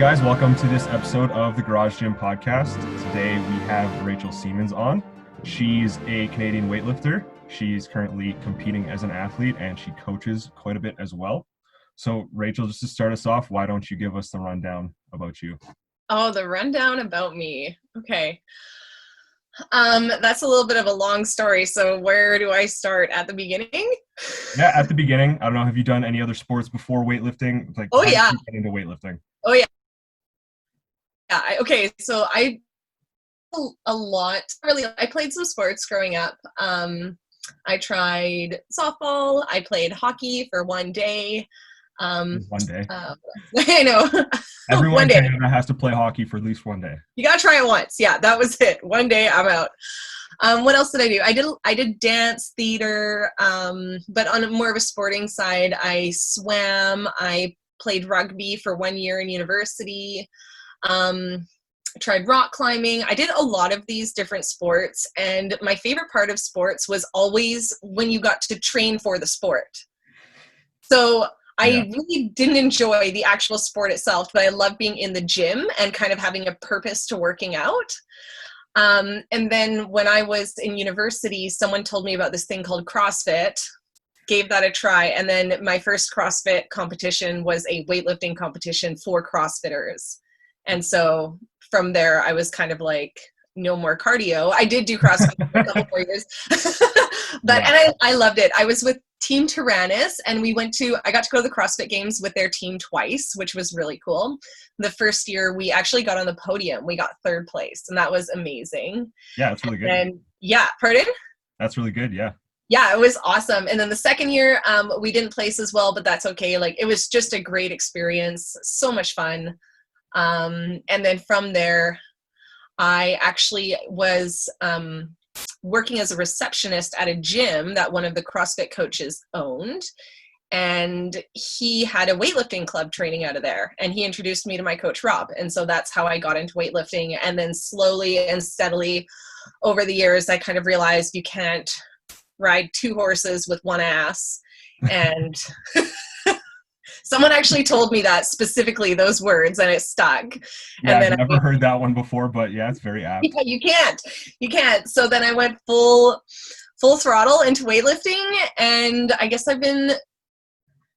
guys, welcome to this episode of the Garage Gym Podcast. Today we have Rachel Siemens on. She's a Canadian weightlifter. She's currently competing as an athlete and she coaches quite a bit as well. So Rachel, just to start us off, why don't you give us the rundown about you? Oh, the rundown about me. Okay. That's a little bit of a long story. So where do I start? At the beginning? Yeah, at the beginning. I don't know, have you done any other sports before weightlifting? Like, Oh how yeah. did you get into weightlifting? Oh yeah. Yeah. Okay. So I a lot. Really, I played some sports growing up. I tried softball. I played hockey for one day. One day. I know. Everyone One in day. Canada has to play hockey for at least one day. You gotta try it once. Yeah, that was it. One day, I'm out. What else did I do? I did dance, theater, but on more of a sporting side, I swam. I played rugby for 1 year in university. Tried rock climbing. I did a lot of these different sports, and my favorite part of sports was always when you got to train for the sport. So I really didn't enjoy the actual sport itself, but I love being in the gym and kind of having a purpose to working out. And then when I was in university, someone told me about this thing called CrossFit, gave that a try. And then my first CrossFit competition was a weightlifting competition for CrossFitters. And so from there, I was kind of like, no more cardio. I did do CrossFit for a couple more years, but and I loved it. I was with Team Tyrannus, and I got to go to the CrossFit Games with their team twice, which was really cool. The first year, we actually got on the podium. We got third place, and that was amazing. Yeah, that's really good. And yeah, pardon? That's really good, yeah. Yeah, it was awesome. And then the second year, we didn't place as well, but that's okay. Like, it was just a great experience, so much fun. And then from there, I actually was working as a receptionist at a gym that one of the CrossFit coaches owned. And he had a weightlifting club training out of there. And he introduced me to my coach, Rob. And so that's how I got into weightlifting. And then slowly and steadily over the years, I kind of realized you can't ride two horses with one ass. And someone actually told me that specifically, those words, and it stuck. Yeah, And then I've never heard that one before, but yeah, it's very apt. Yeah, you can't. So then I went full throttle into weightlifting, and I guess I've been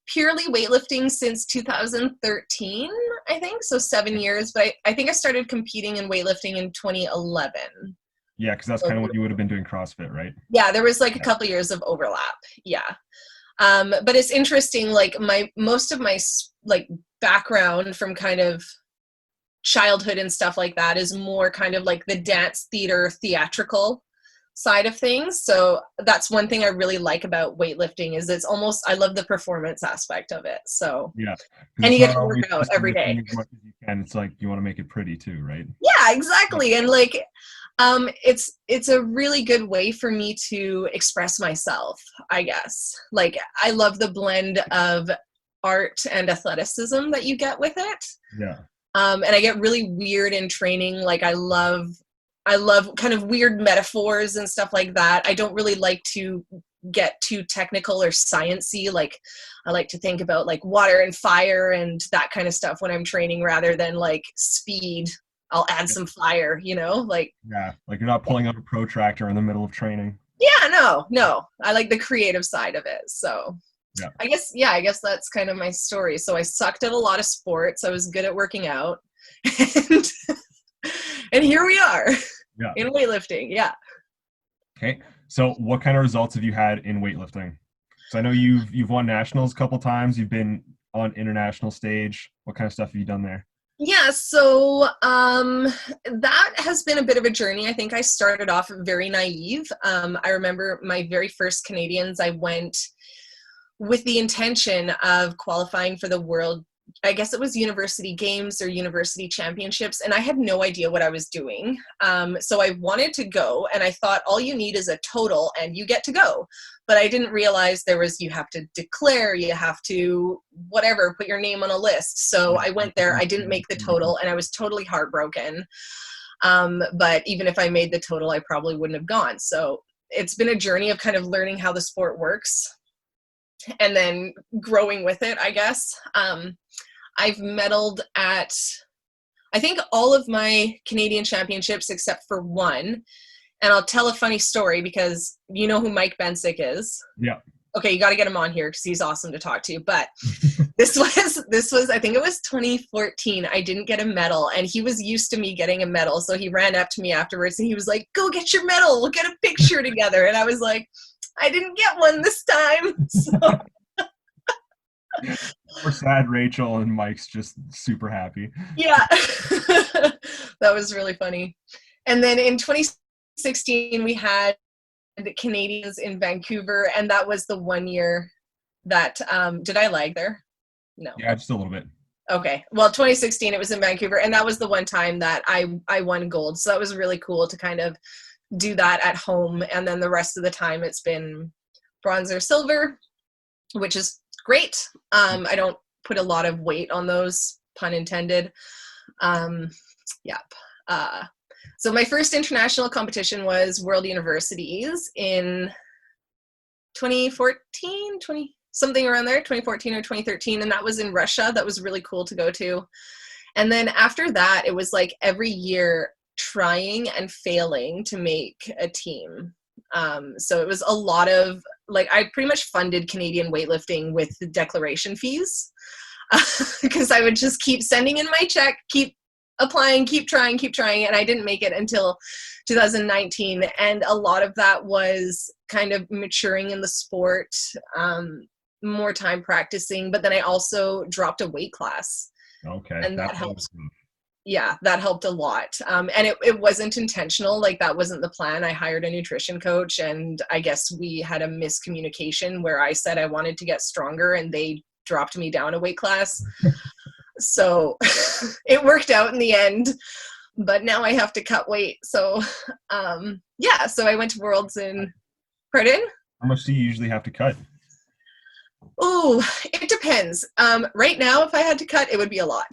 purely weightlifting since 2013, I think. So 7 years, but I think I started competing in weightlifting in 2011. Yeah, because that's kind of when you would have been doing CrossFit, right? Yeah, there was like a couple years of overlap. Yeah. But it's interesting, like most of my like background from kind of childhood and stuff like that is more kind of like the dance, theater, theatrical side of things. So that's one thing I really like about weightlifting is I love the performance aspect of it. So yeah, and you get to work out every day. As much as you can. It's like you want to make it pretty too, right? Yeah, exactly. And like it's a really good way for me to express myself, I guess. Like I love the blend of art and athleticism that you get with it. Yeah. And I get really weird in training. Like I love kind of weird metaphors and stuff like that. I don't really like to get too technical or sciencey. Like I like to think about like water and fire and that kind of stuff when I'm training rather than like speed. I'll add some fire, like. Yeah, like you're not pulling out a protractor in the middle of training. Yeah, no. I like the creative side of it. So yeah. I guess that's kind of my story. So I sucked at a lot of sports. I was good at working out. And here we are in weightlifting. Yeah. Okay. So what kind of results have you had in weightlifting? So I know you've won nationals a couple times. You've been on international stage. What kind of stuff have you done there? Yeah, so that has been a bit of a journey. I think I started off very naive. I remember my very first Canadians, I went with the intention of qualifying for the world, I guess it was university games or university championships, and I had no idea what I was doing. So I wanted to go, and I thought all you need is a total and you get to go. But I didn't realize you have to declare, you have to whatever, put your name on a list. So I went there, I didn't make the total, and I was totally heartbroken. But even if I made the total, I probably wouldn't have gone. So it's been a journey of kind of learning how the sport works and then growing with it, I guess. I've medaled at I think all of my Canadian championships except for one. And I'll tell a funny story because you know who Mike Bensick is. Yeah. Okay, you got to get him on here because he's awesome to talk to. But this was I think it was 2014. I didn't get a medal, and he was used to me getting a medal, so he ran up to me afterwards and he was like, "Go get your medal. We'll get a picture together." And I was like, "I didn't get one this time." So. We're sad, Rachel, and Mike's just super happy. Yeah, that was really funny. And then in 2016, we had the Canadians in Vancouver, and that was the 1 year that did I lag there? No. Yeah, just a little bit. Okay. Well, 2016, it was in Vancouver, and that was the one time that I won gold. So that was really cool to kind of do that at home. And then the rest of the time, it's been bronze or silver, which is great. I don't put a lot of weight on those, pun intended. So my first international competition was World Universities in 2014, something around there, 2014 or 2013, and that was in Russia. That was really cool to go to. And then after that, it was like every year trying and failing to make a team. So it was a lot of, like, I pretty much funded Canadian weightlifting with the declaration fees because I would just keep sending in my check, keep applying, keep trying, and I didn't make it until 2019. And a lot of that was kind of maturing in the sport, more time practicing, but then I also dropped a weight class. Okay. And that helped. Yeah, that helped a lot. And it wasn't intentional. Like, that wasn't the plan. I hired a nutrition coach, and I guess we had a miscommunication where I said I wanted to get stronger and they dropped me down a weight class. So it worked out in the end, but now I have to cut weight. So, so I went to Worlds in, pardon? How much do you usually have to cut? Oh, it depends. Right now, if I had to cut, it would be a lot.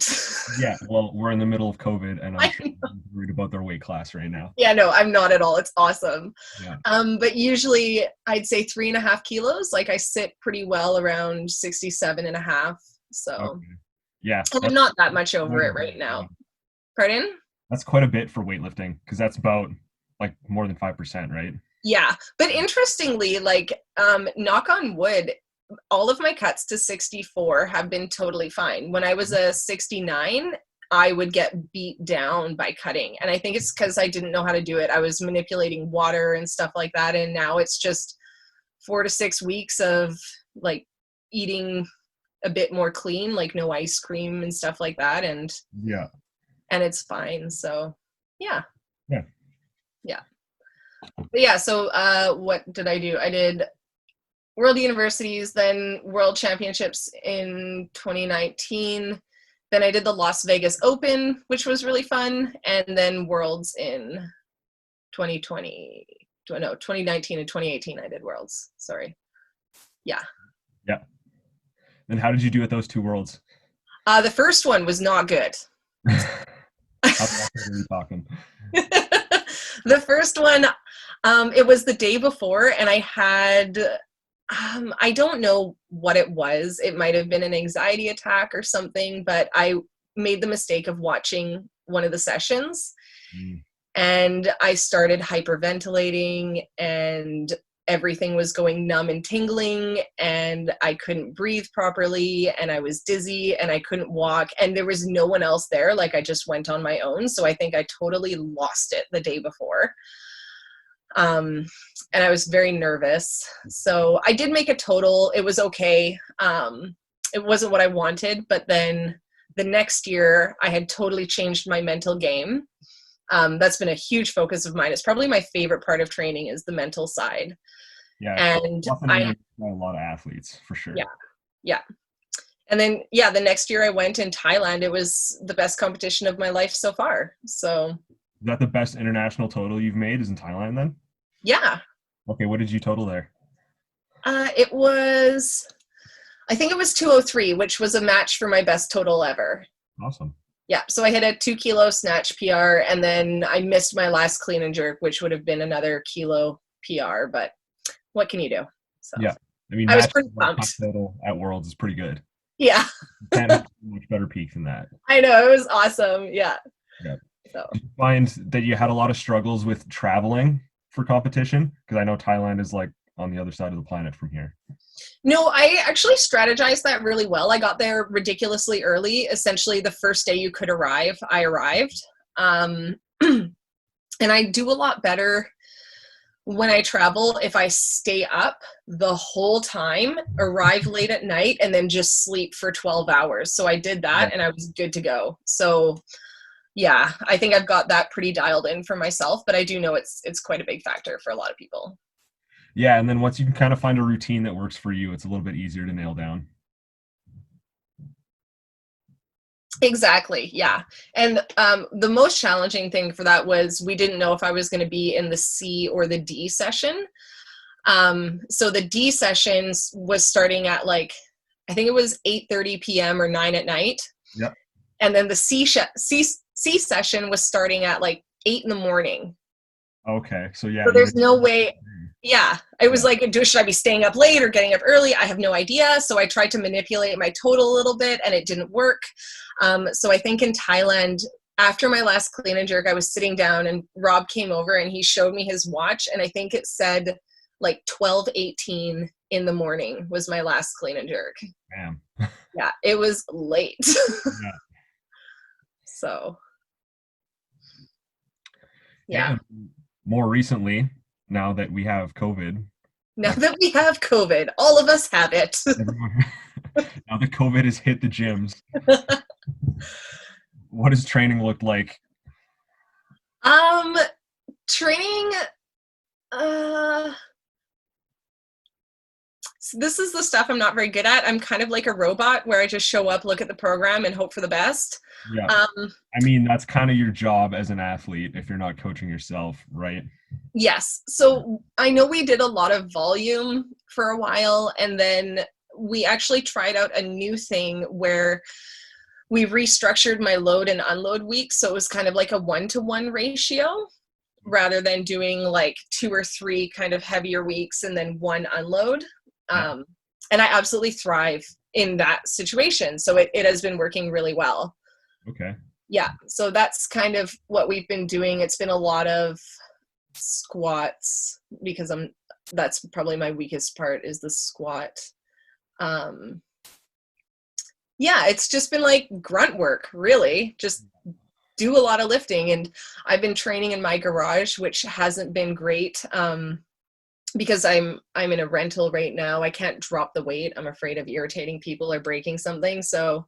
Yeah, well, we're in the middle of COVID, and I'm sure worried about their weight class right now. Yeah, no, I'm not at all. It's awesome. Yeah. But usually I'd say 3.5 kilos. Like, I sit pretty well around 67.5. So, okay. Yeah. And I'm not that much over it right now. Pardon? That's quite a bit for weightlifting, because that's about like more than 5%, right? Yeah. But interestingly, like, knock on wood, all of my cuts to 64 have been totally fine. When I was a 69, I would get beat down by cutting. And I think it's because I didn't know how to do it. I was manipulating water and stuff like that. And now it's just 4 to 6 weeks of like eating a bit more clean, like no ice cream and stuff like that. And it's fine. So yeah. But yeah. So what did I do? I did World Universities, then World Championships in 2019. Then I did the Las Vegas Open, which was really fun. And then Worlds in 2019 and 2018, I did Worlds. Sorry. Yeah. Yeah. And how did you do at those two Worlds? The first one was not good. How are you talking? The first one, it was the day before, and I had... I don't know what it was. It might have been an anxiety attack or something, but I made the mistake of watching one of the sessions and I started hyperventilating and everything was going numb and tingling and I couldn't breathe properly and I was dizzy and I couldn't walk and there was no one else there. Like, I just went on my own. So I think I totally lost it the day before. And I was very nervous. So I did make a total. It was okay. It wasn't what I wanted, but then the next year I had totally changed my mental game. That's been a huge focus of mine. It's probably my favorite part of training is the mental side. Yeah. And I a lot of athletes for sure. Yeah. Yeah. And then, the next year I went in Thailand. It was the best competition of my life so far. So. Is that the best international total you've made is in Thailand then? Yeah. Okay. What did you total there? I think it was 203, which was a match for my best total ever. Awesome. Yeah. So I hit a 2 kilo snatch PR and then I missed my last clean and jerk, which would have been another kilo PR, but what can you do? So yeah. I mean, I was pretty pumped. Total at Worlds is pretty good. Yeah, You can't have a much better peak than that. I know. It was awesome. Yeah. Yeah. So. Did you find that you had a lot of struggles with traveling for competition? Because I know Thailand is like on the other side of the planet from here. No, I actually strategized that really well. I got there ridiculously early. Essentially, the first day you could arrive, I arrived. Um, and I do a lot better when I travel if I stay up the whole time, arrive late at night, and then just sleep for 12 hours. So I did Yeah. that and I was good to go. So yeah, I think I've got that pretty dialed in for myself, but I do know it's quite a big factor for a lot of people. Yeah, and then once you can kind of find a routine that works for you, it's a little bit easier to nail down. Exactly. Yeah. And the most challenging thing for that was we didn't know if I was going to be in the C or the D session. So the D sessions was starting at like, I think it was 8:30 p.m. or 9 at night. Yep. And then the C session was starting at like 8 in the morning. Okay. So yeah, So you there's no way. Yeah. It was yeah. like, should I be staying up late or getting up early? I have no idea. So I tried to manipulate my total a little bit and it didn't work. So I think in Thailand, after my last clean and jerk, I was sitting down and Rob came over and he showed me his watch. And I think it said like 12:18 in the morning was my last clean and jerk. Damn. Yeah. It was late. Yeah. So, yeah. And more recently, now that we have COVID, Now that we have COVID, all of us have it. now that COVID has hit the gyms, what does training look like? Um, Training, uh, so this is the stuff I'm not very good at. I'm kind of like a robot where I just show up, look at the program, and hope for the best. Yeah. Um, I mean, that's kind of your job as an athlete if you're not coaching yourself, right? yes. So I know we did a lot of volume for a while, and then we actually tried out a new thing where we restructured my load and unload weeks. So it was kind of like a 1-to-1 ratio rather than doing like 2 or 3 kind of heavier weeks and then 1 unload. Yeah. And I absolutely thrive in that situation. So it has been working really well. Okay. Yeah. So that's kind of what we've been doing. It's been a lot of squats because that's probably my weakest part is the squat. Yeah, it's just been like grunt work, really. Just do a lot of lifting. And I've been training in my garage, which hasn't been great. Because I'm in a rental right now. I can't drop the weight. I'm afraid of irritating people or breaking something. So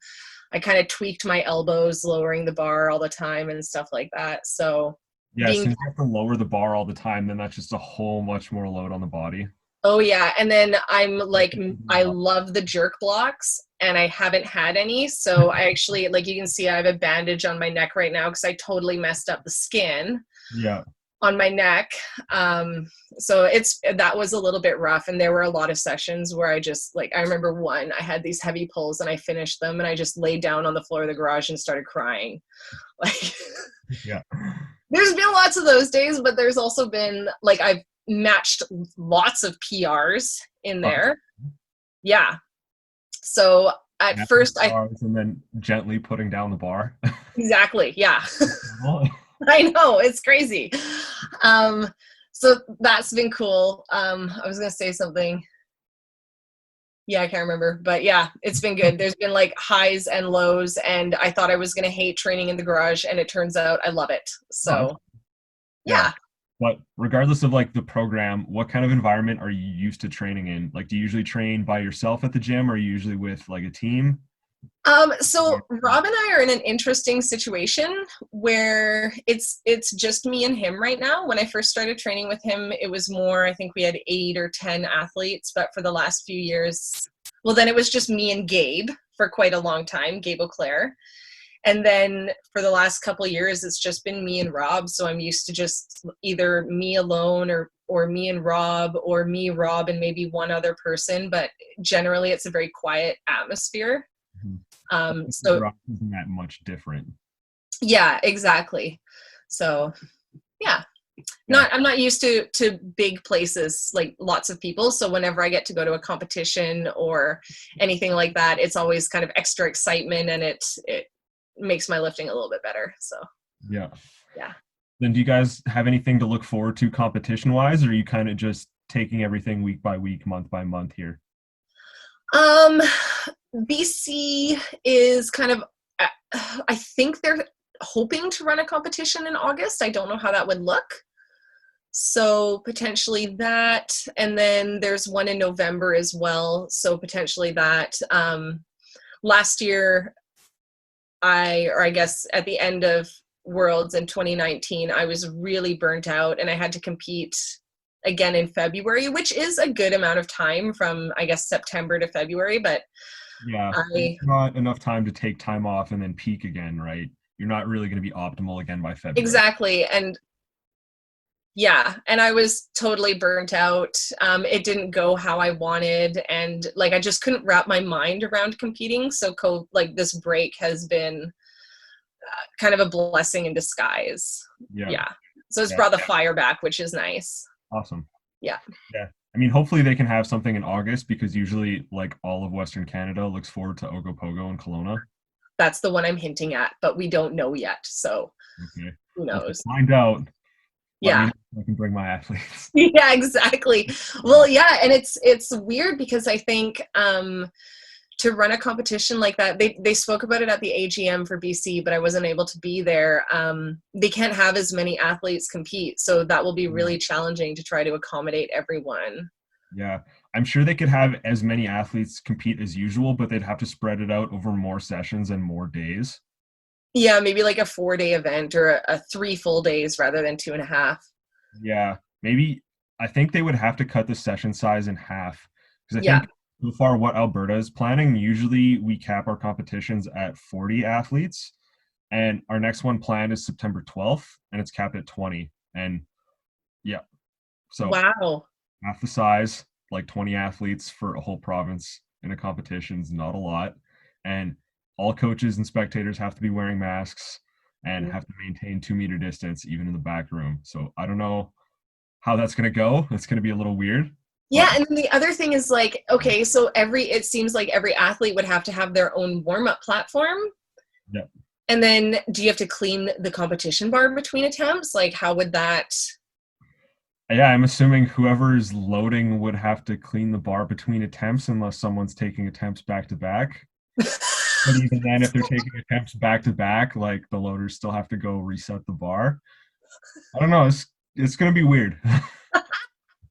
I kind of tweaked my elbows, lowering the bar all the time and stuff like that. So Yeah, being, since you have to lower the bar all the time, then that's just a whole much more load on the body. oh yeah. And then I'm like, I love the jerk blocks and I haven't had any. So I actually, like you can see, I have a bandage on my neck right now because I totally messed up the skin Yeah. on my neck. So that was a little bit rough. And there were a lot of sessions where I just like, I remember one, I had these heavy pulls and I finished them and I just laid down on the floor of the garage and started crying. Like, Yeah. there's been lots of those days, but there's also been like, I've matched lots of PRs in there. Yeah. So at first and then gently putting down the bar. exactly. Yeah. I know, it's crazy. So that's been cool. I was gonna say something. Yeah, I can't remember, but yeah, it's been good. There's been like highs and lows, and I thought I was gonna hate training in the garage, and it turns out I love it. So Yeah. yeah. But regardless of like the program, what kind of environment are you used to training in? Like, do you usually train by yourself at the gym or are you usually with like a team? So Rob and I are in an interesting situation where it's just me and him right now. When I first started training with him, it was more, I think we had 8 or 10 athletes, but for the last few years, well, then it was just me and Gabe for quite a long time, Gabe Auclair. And then for the last couple of years, it's just been me and Rob. So I'm used to just either me alone or me and Rob or me, Rob, and maybe one other person. But generally, it's a very quiet atmosphere. So Isn't that much different? yeah, exactly. So yeah. Yeah. I'm not used to big places, like lots of people. So whenever I get to go to a competition or anything like that, it's always kind of extra excitement, and it makes my lifting a little bit better. So Yeah. yeah. Then do you guys have anything to look forward to competition wise, or are you kind of just taking everything week by week, month by month here? Um, BC is kind of, I think they're hoping to run a competition in August. I don't know how that would look. So potentially that, and then there's one in November as well. So potentially that. Last year, I guess at the end of Worlds in 2019, I was really burnt out and I had to compete again in February, which is a good amount of time from, I guess, September to February. But Yeah, I, it's not enough time to take time off and then peak again, right? You're not really going to be optimal again by February. exactly. And yeah, and I was totally burnt out. It didn't go how I wanted, and like I just couldn't wrap my mind around competing. So, like this break has been kind of a blessing in disguise. Yeah, Yeah, so it's yeah, brought the fire back, which is nice. awesome. Yeah, Yeah, I mean, hopefully they can have something in August because usually, like all of Western Canada looks forward to Ogopogo and Kelowna. that's the one I'm hinting at, but we don't know yet. So Okay, who well, if you knows? find out, let me Yeah. know if I can bring my athletes. Yeah, exactly. Well, yeah, and it's weird because I think to run a competition like that, they spoke about it at the AGM for BC, but I wasn't able to be there. They can't have as many athletes compete, so that will be Yeah. really challenging to try to accommodate everyone. Yeah, I'm sure they could have as many athletes compete as usual, but they'd have to spread it out over more sessions and more days. Yeah, maybe like a 4-day event or a 3 full days rather than 2.5. Yeah, maybe I think they would have to cut the session size in half because I Yeah. think so far what Alberta is planning, usually we cap our competitions at 40 athletes, and our next one planned is September 12th, and it's capped at 20. And yeah, so Wow. half the size, like 20 athletes for a whole province in a competition is not a lot. And all coaches and spectators have to be wearing masks and have to maintain 2 meter distance, even in the back room. So I don't know how that's going to go. It's going to be a little weird, Yeah, but and then the other thing is like, okay, so it seems like every athlete would have to have their own warm-up platform. yeah. And then do you have to clean the competition bar between attempts? Like how would that Yeah, I'm assuming whoever's loading would have to clean the bar between attempts unless someone's taking attempts back to back. But even then, if they're taking attempts back to back, like the loaders still have to go reset the bar. I don't know. It's gonna be weird.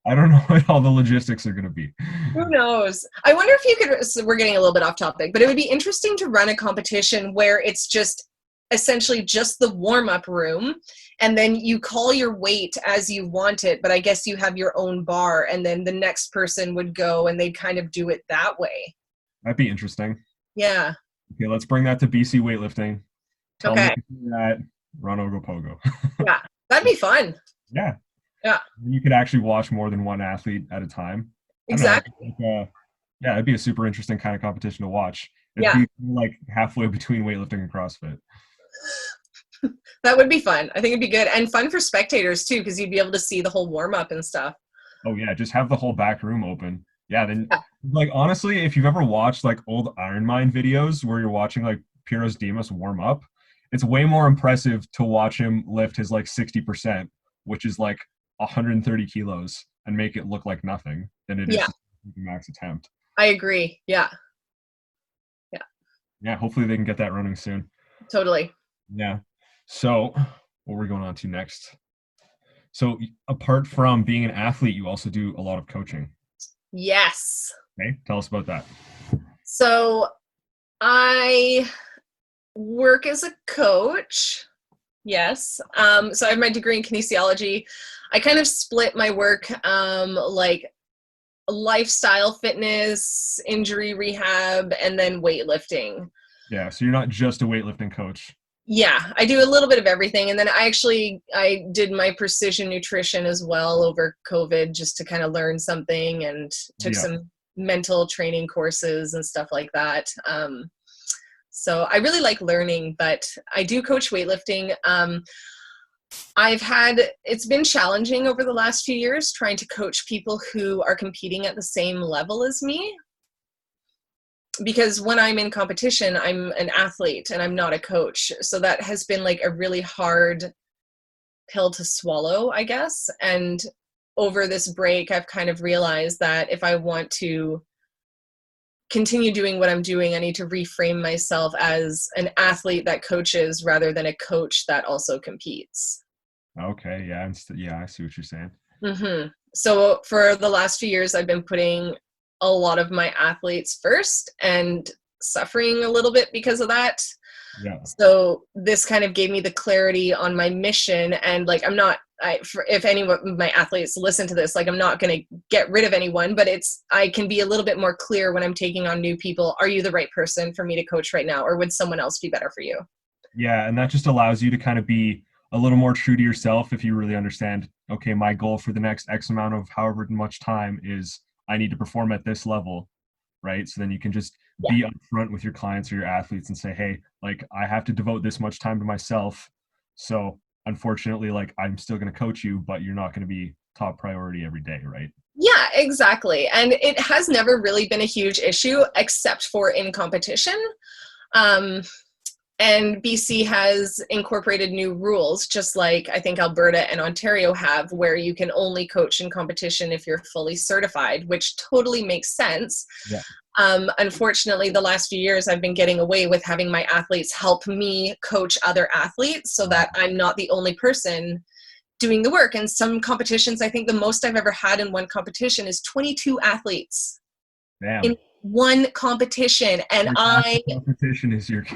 I don't know what all the logistics are gonna be. Who knows? I wonder if you could, so we're getting a little bit off topic, but it would be interesting to run a competition where it's just essentially just the warm up room and then you call your weight as you want it, but I guess you have your own bar and then the next person would go and they'd kind of do it that way. That'd be interesting. Yeah. Okay, let's bring that to BC weightlifting. Tell them they Okay. can do that. Run Ogopogo. Yeah. That'd be fun. Yeah, Yeah. you could actually watch more than one athlete at a time. I don't know. Exactly. Yeah, it'd be a super interesting kind of competition to watch. It'd Yeah. be like halfway between weightlifting and CrossFit. That would be fun. I think it'd be good and fun for spectators too, because you'd be able to see the whole warm up and stuff. Oh yeah, just have the whole back room open. Yeah, then Yeah. like honestly, if you've ever watched like old Iron Mind videos where you're watching like Piros Dimas warm up, it's way more impressive to watch him lift his like 60%, which is like 130 kilos, and make it look like nothing than it is Yeah. to do the max attempt. I agree. Yeah. Yeah. Yeah, hopefully they can get that running soon. Totally. Yeah. So what we're going on to next. So apart from being an athlete, you also do a lot of coaching. Yes. Okay, tell us about that. So I work as a coach. Yes. So I have my degree in kinesiology. I kind of split my work like lifestyle fitness, injury rehab, and then weightlifting. Yeah, so you're not just a weightlifting coach. Yeah, I do a little bit of everything. And then I did my precision nutrition as well over COVID just to kind of learn something and took Yeah. some mental training courses and stuff like that. So I really like learning, but I do coach weightlifting. It's been challenging over the last few years trying to coach people who are competing at the same level as me. Because when I'm in competition, I'm an athlete and I'm not a coach. So that has been like a really hard pill to swallow, I guess. And over this break, I've kind of realized that if I want to continue doing what I'm doing, I need to reframe myself as an athlete that coaches rather than a coach that also competes. Okay, yeah, yeah, I see what you're saying. So for the last few years, I've been putting a lot of my athletes first and suffering a little bit because of that. Yeah. So this kind of gave me the clarity on my mission. And like, if any of my athletes listen to this, like, I'm not going to get rid of anyone, but I can be a little bit more clear when I'm taking on new people. Are you the right person for me to coach right now? Or would someone else be better for you? Yeah. And that just allows you to kind of be a little more true to yourself if you really understand, okay, my goal for the next X amount of however much time is I need to perform at this level, right? So then you can just be upfront with your clients or your athletes and say, hey, like, I have to devote this much time to myself. So unfortunately, like, I'm still going to coach you, but you're not going to be top priority every day, right? Yeah, exactly. And it has never really been a huge issue except for in competition. And BC has incorporated new rules, just like I think Alberta and Ontario have, where you can only coach in competition if you're fully certified, which totally makes sense. Yeah. Unfortunately, the last few years, I've been getting away with having my athletes help me coach other athletes so that I'm not the only person doing the work. And some competitions, I think the most I've ever had in one competition is 22 athletes. Damn. In one competition. And competition is your...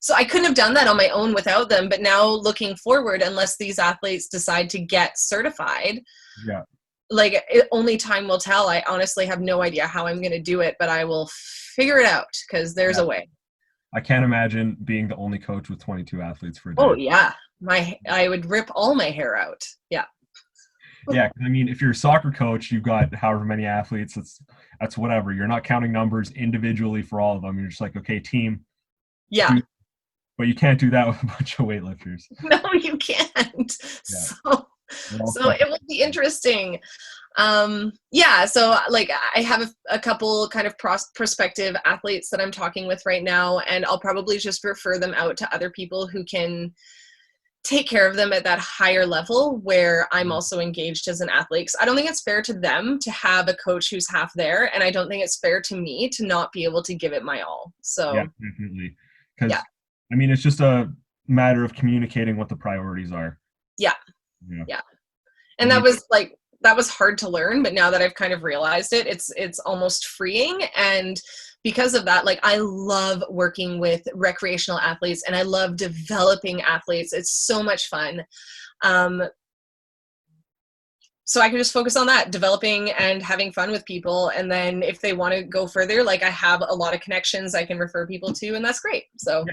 So I couldn't have done that on my own without them. But now looking forward, unless these athletes decide to get certified, like only time will tell. I honestly have no idea how I'm going to do it, but I will figure it out because there's a way. I can't imagine being the only coach with 22 athletes for a day. Oh yeah. I would rip all my hair out. Yeah. Yeah. I mean, if you're a soccer coach, you've got however many athletes, that's whatever. You're not counting numbers individually for all of them. You're just like, okay, team. Yeah. But you can't do that with a bunch of weightlifters. No, you can't. Yeah. So it will be interesting. So like I have a couple kind of prospective athletes that I'm talking with right now, and I'll probably just refer them out to other people who can take care of them at that higher level where I'm also engaged as an athlete. 'Cause I don't think it's fair to them to have a coach who's half there, and I don't think it's fair to me to not be able to give it my all. So yeah, definitely. Because I mean, it's just a matter of communicating what the priorities are. Yeah. And that was hard to learn, but now that I've kind of realized it, it's almost freeing. And because of that, like, I love working with recreational athletes and I love developing athletes. It's so much fun. So I can just focus on that, developing and having fun with people. And then if they want to go further, like, I have a lot of connections I can refer people to, and that's great. So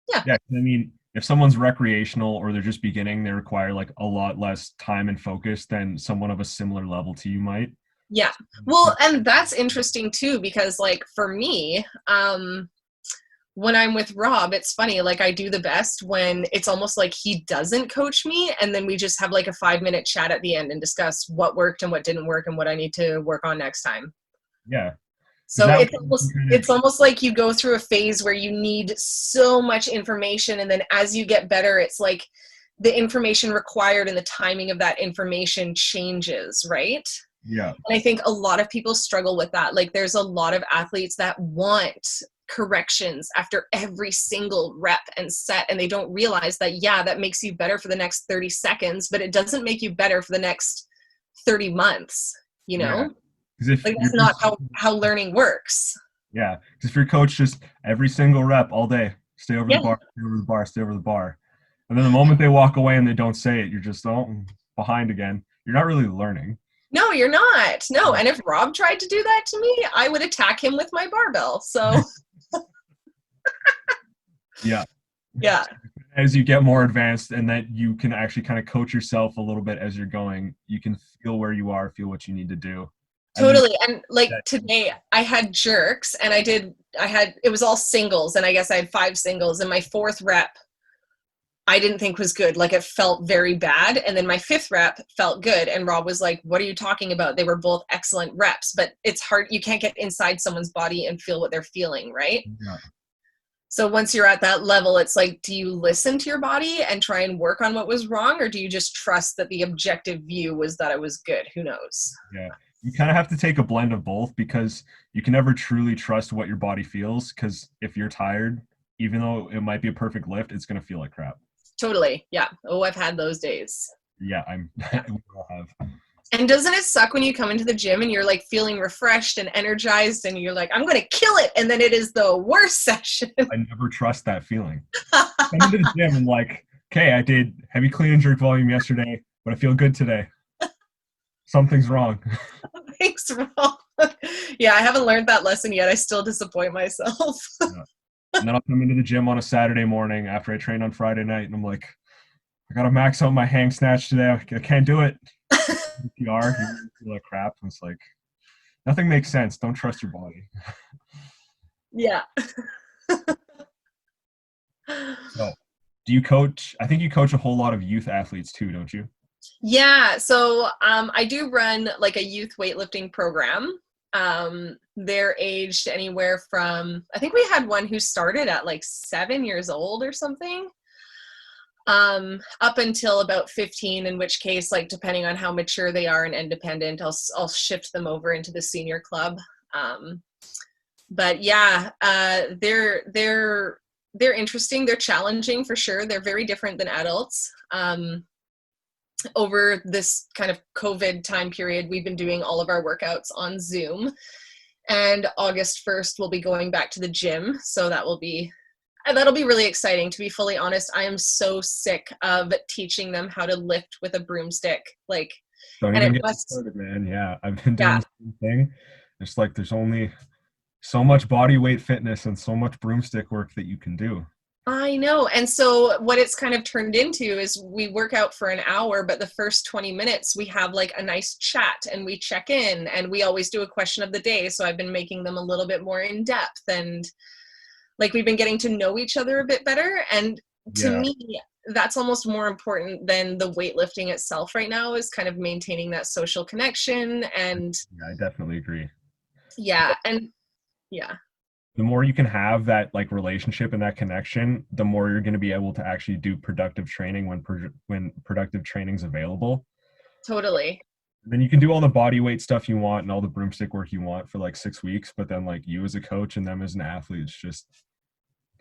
yeah. I mean, if someone's recreational or they're just beginning, they require like a lot less time and focus than someone of a similar level to you might. Yeah. Well, and that's interesting too, because like for me, when I'm with Rob, it's funny, like I do the best when it's almost like he doesn't coach me. And then we just have like a 5-minute chat at the end and discuss what worked and what didn't work and what I need to work on next time. Yeah. So it's almost like you go through a phase where you need so much information. And then as you get better, it's like the information required and the timing of that information changes, right? Yeah. And I think a lot of people struggle with that. Like there's a lot of athletes that want corrections after every single rep and set, and they don't realize that, that makes you better for the next 30 seconds, but it doesn't make you better for the next 30 months, you know? Yeah. Like that's not how learning works. Yeah, because if your coach just every single rep all day, stay over the bar, stay over the bar, stay over the bar, and then the moment they walk away and they don't say it, you're just behind again. You're not really learning. No, you're not. No, and if Rob tried to do that to me, I would attack him with my barbell. So yeah. As you get more advanced and that you can actually kind of coach yourself a little bit as you're going, you can feel where you are, feel what you need to do. Totally. And like today I had jerks and it was all singles, and I guess I had 5 singles, and my 4th rep I didn't think was good. Like it felt very bad. And then my 5th rep felt good. And Rob was like, what are you talking about? They were both excellent reps, but it's hard. You can't get inside someone's body and feel what they're feeling, right? Yeah. So once you're at that level, it's like, do you listen to your body and try and work on what was wrong? Or do you just trust that the objective view was that it was good? Who knows? Yeah. You kind of have to take a blend of both, because you can never truly trust what your body feels, because if you're tired, even though it might be a perfect lift, it's going to feel like crap. Totally. Yeah. Oh, I've had those days. Yeah, Yeah. we all have. And doesn't it suck when you come into the gym and you're like feeling refreshed and energized and you're like, I'm going to kill it. And then it is the worst session. I never trust that feeling. I'm into the gym and like, okay, I did heavy clean and jerk volume yesterday, but I feel good today. Something's wrong. Something's wrong. Yeah, I haven't learned that lesson yet. I still disappoint myself. Yeah. And then I'll come into the gym on a Saturday morning after I train on Friday night, and I'm like, I got to max out my hang snatch today. I can't do it. PR, you feel like crap. And it's like, nothing makes sense. Don't trust your body. Yeah. So, do you coach? I think you coach a whole lot of youth athletes too, don't you? Yeah. So I do run like a youth weightlifting program. They're aged anywhere from, I think we had one who started at like 7 years old or something. Up until about 15, in which case, like, depending on how mature they are and independent, I'll shift them over into the senior club. But yeah, they're interesting. They're challenging for sure. They're very different than adults. Over this kind of COVID time period, we've been doing all of our workouts on Zoom, and August 1st, we'll be going back to the gym. So that'll be really exciting. To be fully honest, I am so sick of teaching them how to lift with a broomstick. Like, Don't and even it get me must, started, man. Yeah, I've been doing yeah, the same thing. It's like there's only so much body weight fitness and so much broomstick work that you can do. I know. And so what it's kind of turned into is we work out for an hour, but the first 20 minutes we have like a nice chat and we check in, and we always do a question of the day. So I've been making them a little bit more in depth, and like we've been getting to know each other a bit better. And to Yeah, me, that's almost more important than the weightlifting itself right now, is kind of maintaining that social connection. And I definitely agree. yeah, and yeah. The more you can have that like relationship and that connection, the more you're going to be able to actually do productive training when productive training's available. Totally. And then you can do all the body weight stuff you want and all the broomstick work you want for like 6 weeks, but then like you as a coach and them as an athlete,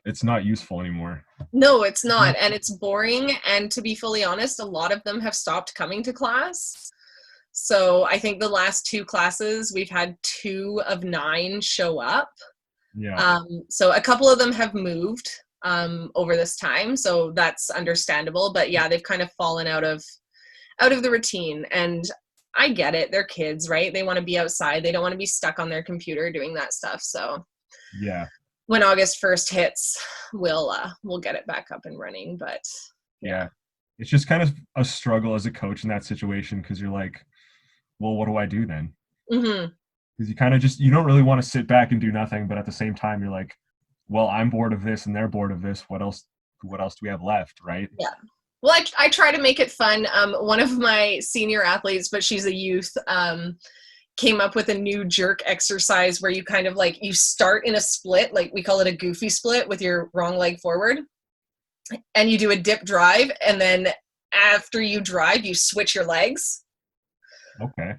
it's not useful anymore. No, it's not. And it's boring. And to be fully honest, a lot of them have stopped coming to class. So I think the last 2 classes, we've had 2 of 9 show up. Yeah. So a couple of them have moved over this time. So that's understandable. But yeah, they've kind of fallen out of the routine. And I get it. They're kids, right? They want to be outside. They don't want to be stuck on their computer doing that stuff. So Yeah. when August 1st hits, we'll get it back up and running. But Yeah. It's just kind of a struggle as a coach in that situation, because you're like, well, what do I do then? mm-hmm. Because you kind of you don't really want to sit back and do nothing, but at the same time, you're like, well, I'm bored of this and they're bored of this. What else do we have left, right? Yeah. Well, I try to make it fun. One of my senior athletes, but she's a youth, came up with a new jerk exercise where you kind of like, you start in a split, like we call it a goofy split, with your wrong leg forward, and you do a dip drive. And then after you drive, you switch your legs. Okay.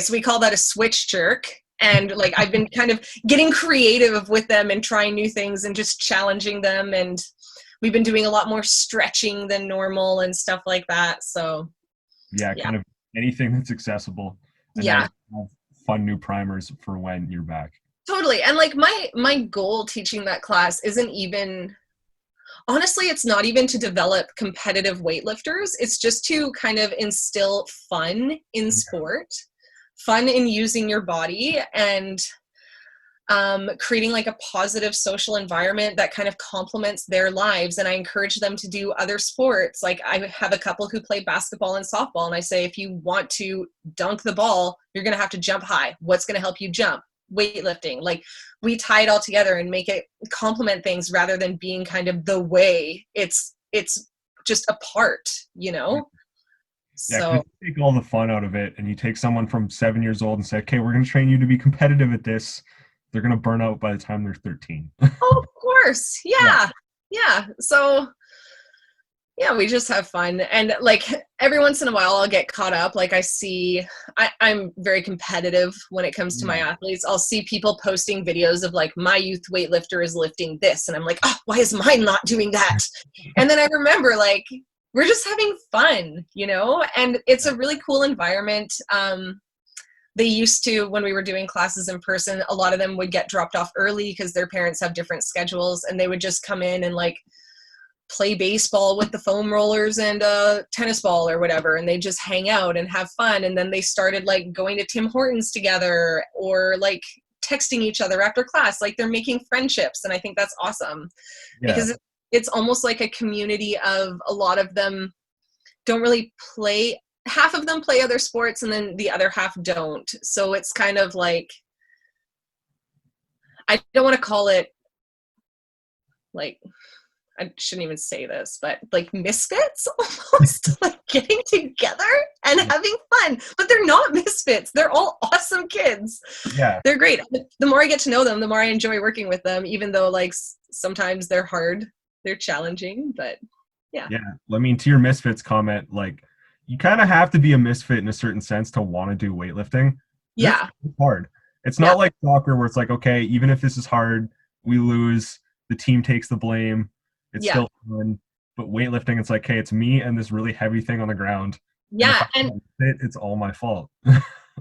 So we call that a switch jerk. And like, I've been kind of getting creative with them and trying new things and just challenging them. And we've been doing a lot more stretching than normal and stuff like that. So Yeah, kind of anything that's accessible. And yeah, then have fun new primers for when you're back. totally. And like my goal teaching that class isn't even, honestly, it's not even to develop competitive weightlifters. It's just to kind of instill fun in sport, fun in using your body, and creating like a positive social environment that kind of complements their lives. And I encourage them to do other sports. Like I have a couple who play basketball and softball, and I say, if you want to dunk the ball, you're going to have to jump high. What's going to help you jump? Weightlifting. Like we tie it all together and make it complement things rather than being kind of the way. It's just a part, you know? Yeah, 'cause So you take all the fun out of it and you take someone from 7 years old and say, okay, we're going to train you to be competitive at this. They're going to burn out by the time they're 13. oh, of course. Yeah. Yeah. Yeah. So yeah, we just have fun. And like every once in a while I'll get caught up. Like I'm very competitive when it comes to my Yeah. athletes. I'll see people posting videos of like my youth weightlifter is lifting this. And I'm like, oh, why is mine not doing that? And then I remember like, we're just having fun, you know? And it's a really cool environment. They used to, when we were doing classes in person, a lot of them would get dropped off early because their parents have different schedules, and they would just come in and like play baseball with the foam rollers and a tennis ball or whatever, and they just hang out and have fun. And then they started like going to Tim Hortons together or like texting each other after class. Like they're making friendships, and I think that's awesome Yeah. because it's almost like a community of a lot of them don't really play. Half of them play other sports and then the other half don't. So it's kind of like, I don't want to call it like, I shouldn't even say this, but like misfits almost, like getting together and having fun. But they're not misfits. They're all awesome kids. Yeah. They're great. The more I get to know them, the more I enjoy working with them, even though like sometimes they're hard, they're challenging, but yeah. Yeah. I mean, to your misfits comment, like you kind of have to be a misfit in a certain sense to want to do weightlifting. Yeah. It's hard. It's Yeah. not like soccer where it's like, okay, even if this is hard, we lose, the team takes the blame. It's Yeah. still fun. But weightlifting, it's like, hey, it's me and this really heavy thing on the ground. And if Yeah. I can't fit, it's all my fault.